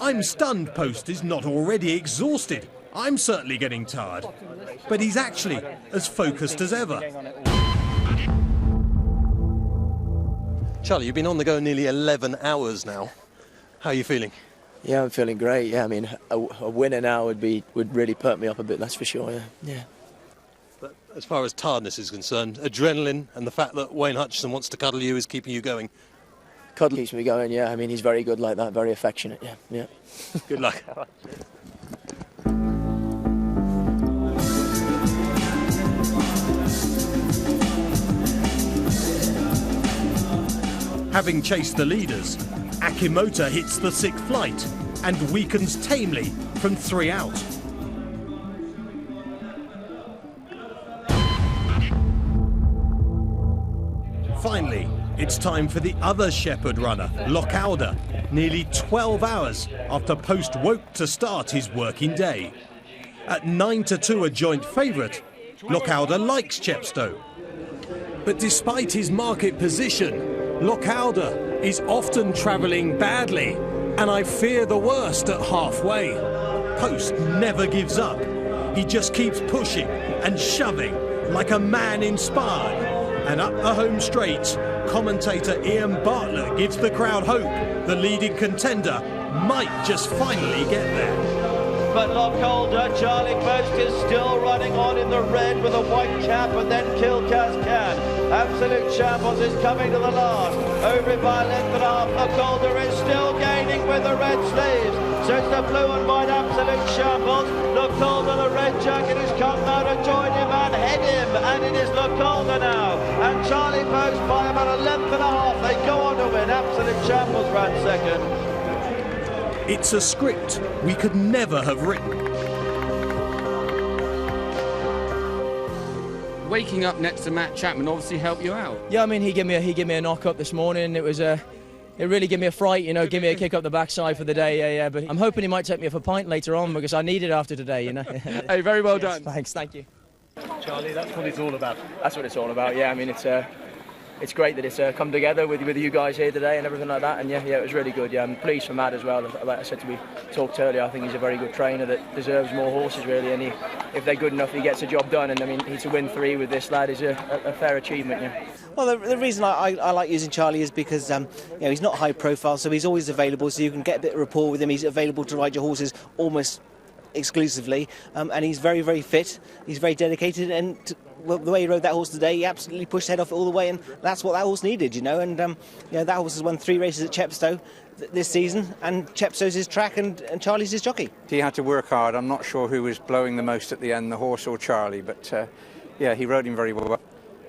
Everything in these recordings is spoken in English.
I'm stunned Poste is not already exhausted. I'm certainly getting tired. But he's actually as focused as ever. Charlie, you've been on the go nearly 11 hours now. How are you feeling? Yeah, I'm feeling great. Yeah, I mean, a winner now would really perk me up a bit, that's for sure, yeah. But as far as tiredness is concerned, adrenaline and the fact that Wayne Hutchison wants to cuddle you is keeping you going? Cuddle keeps me going, yeah. I mean, he's very good like that, very affectionate, yeah. Good luck. Having chased the leaders, Akimoto hits the sixth flight and weakens tamely from 3 out. Finally, it's time for the other shepherd runner, Lochauder, nearly 12 hours after Poste woke to start his working day. At 9-2 a joint favourite, Lochauder likes Chepstow. But despite his market position, Lochauder is often travelling badly, and I fear the worst at halfway. Poste never gives up. He just keeps pushing and shoving like a man inspired. And up the home straight, commentator Ian Bartlett gives the crowd hope the leading contender might just finally get there. But Lochauder, Charlie Poste is still running on in the red with a white cap, and then Kilcascan. Absolute Shambles is coming to the last. Over it by a length and a half. Lochauder is still gaining with the red sleeves. So it's the blue and white Absolute Shambles. Lochauder, the red jacket, has come now to join him and head him. And it is Lochauder now. And Charlie Poste by about a length and a half. They go on to win. Absolute Shambles ran second. It's a script we could never have written. Waking up next to Matt Chapman obviously helped you out. Yeah, I mean, he gave me a knock up this morning. It really gave me a fright, you know, give me a kick up the backside for the day, yeah. But I'm hoping he might take me for a pint later on because I need it after today, you know. Hey, very well done. Thanks, thank you. Charlie, that's what it's all about. That's what it's all about, yeah. I mean, it's great that it's come together with you guys here today and everything like that. And yeah, it was really good. Yeah, I'm pleased for Matt as well. Like I said talked earlier, I think he's a very good trainer that deserves more horses really. And if they're good enough, he gets the job done. And I mean, to win 3 with this lad is a fair achievement. Yeah. Well, the reason I like using Charlie is because he's not high profile, so he's always available. So you can get a bit of rapport with him. He's available to ride your horses almost exclusively, and he's very, very fit. He's very dedicated, and the way he rode that horse today, he absolutely pushed head off all the way, and that's what that horse needed, you know. And that horse has won 3 races at Chepstow this season, and Chepstow's his track, and Charlie's his jockey. He had to work hard. I'm not sure who was blowing the most at the end, the horse or Charlie, but he rode him very well.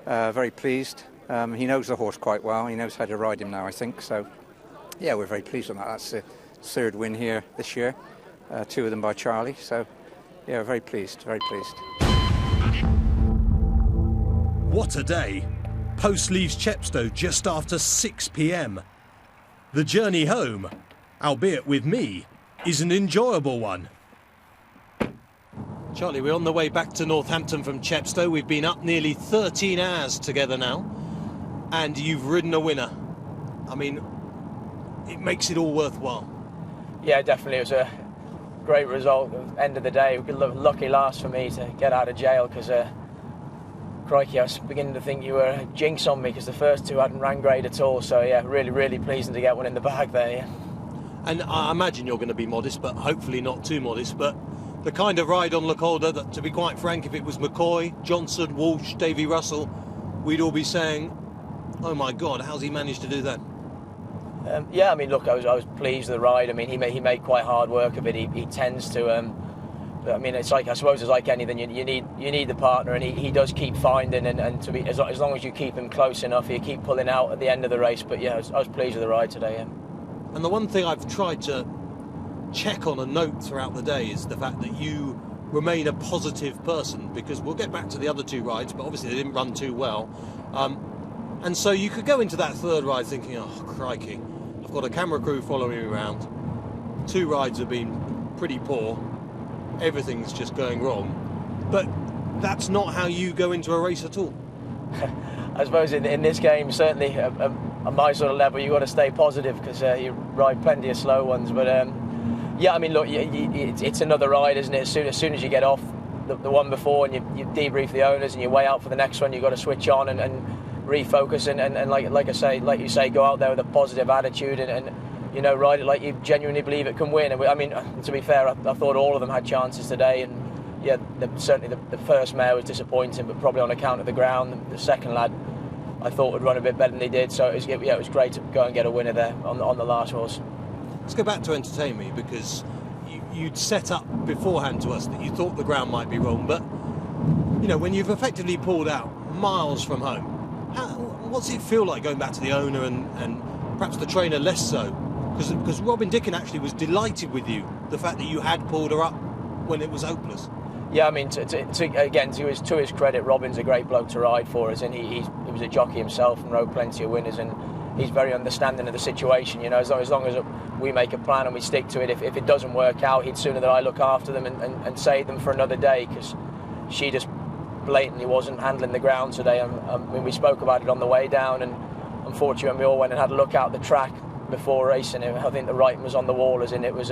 Very pleased. He knows the horse quite well. He knows how to ride him now, I think. So, yeah, we're very pleased on that. That's the 3rd win here this year. 2 of them by Charlie. So, yeah, very pleased, very pleased. What a day. Poste leaves Chepstow just after 6 p.m. The journey home, albeit with me, is an enjoyable one. Charlie, we're on the way back to Northampton from Chepstow. We've been up nearly 13 hours together now, and you've ridden a winner. I mean, it makes it all worthwhile. Yeah, definitely. It was a great result at the end of the day. Lucky last for me to get out of jail because, crikey, I was beginning to think you were a jinx on me because the first 2 hadn't ran great at all. So, yeah, really, really pleasing to get one in the bag there, yeah. And I imagine you're going to be modest, but hopefully not too modest. But the kind of ride on Lochauder that, to be quite frank, if it was McCoy, Johnson, Walsh, Davy Russell, we'd all be saying, oh my God, how's he managed to do that? Yeah, I mean, look, I was pleased with the ride. I mean, he made quite hard work of it. He tends to. I mean, it's like, I suppose it's like anything. You need the partner, and he does keep finding, and to be as long as you keep him close enough, you keep pulling out at the end of the race. But yeah, I was pleased with the ride today. Yeah. And the one thing I've tried to check on and note throughout the day is the fact that you remain a positive person, because we'll get back to the other 2 rides, but obviously they didn't run too well. And so you could go into that 3rd ride thinking, oh, crikey, I've got a camera crew following me around. 2 rides have been pretty poor. Everything's just going wrong. But that's not how you go into a race at all. I suppose in this game, certainly at my sort of level, you've got to stay positive because you ride plenty of slow ones. But Yeah, I mean, look, it's another ride, isn't it? As soon as you get off the one before and you debrief the owners and you weigh out for the next one, you've got to switch on and refocus and like you say, go out there with a positive attitude and you know, ride it like you genuinely believe it can win. And I mean, to be fair, I thought all of them had chances today, and yeah, certainly the first mare was disappointing, but probably on account of the ground. The second lad, I thought would run a bit better than he did, so it was great to go and get a winner there on the last horse. Let's go back to Entertain Me, because you'd set up beforehand to us that you thought the ground might be wrong, but you know, when you've effectively pulled out miles from home, what's it feel like going back to the owner and perhaps the trainer less so? Because Robin Dickon actually was delighted with you, the fact that you had pulled her up when it was hopeless. Yeah, I mean, to his credit, Robin's a great bloke to ride for us, and he was a jockey himself and rode plenty of winners, and he's very understanding of the situation. You know, as long as we make a plan and we stick to it, if it doesn't work out, he'd sooner that I look after them and save them for another day, because she just blatantly wasn't handling the ground today. I mean, we spoke about it on the way down, and unfortunately we all went and had a look out the track before racing. I think the writing was on the wall, as in it was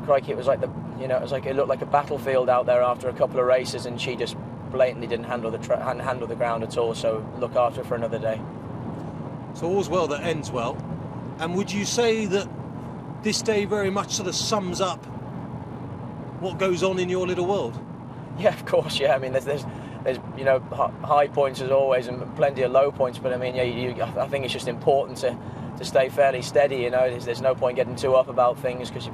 crikey, it was like it looked like a battlefield out there after a couple of races, and she just blatantly didn't handle the ground at all. So look after her for another day. So all's well that ends well. And would you say that this day very much sort of sums up what goes on in your little world? Yeah, of course. Yeah, I mean, there's you know, high points as always and plenty of low points, but I mean, yeah, I think it's just important to stay fairly steady. You know, there's no point getting too up about things, because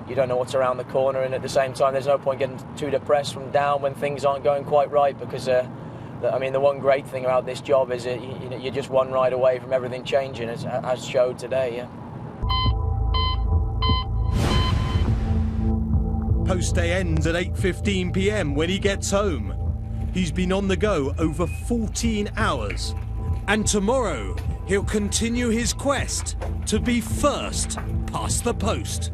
you don't know what's around the corner, and at the same time there's no point getting too depressed from down when things aren't going quite right, because I mean, the one great thing about this job is that you're just one ride away from everything changing, as showed today. Yeah. Post day ends at 8:15 p.m. when he gets home. He's been on the go over 14 hours. And tomorrow, he'll continue his quest to be first past the post.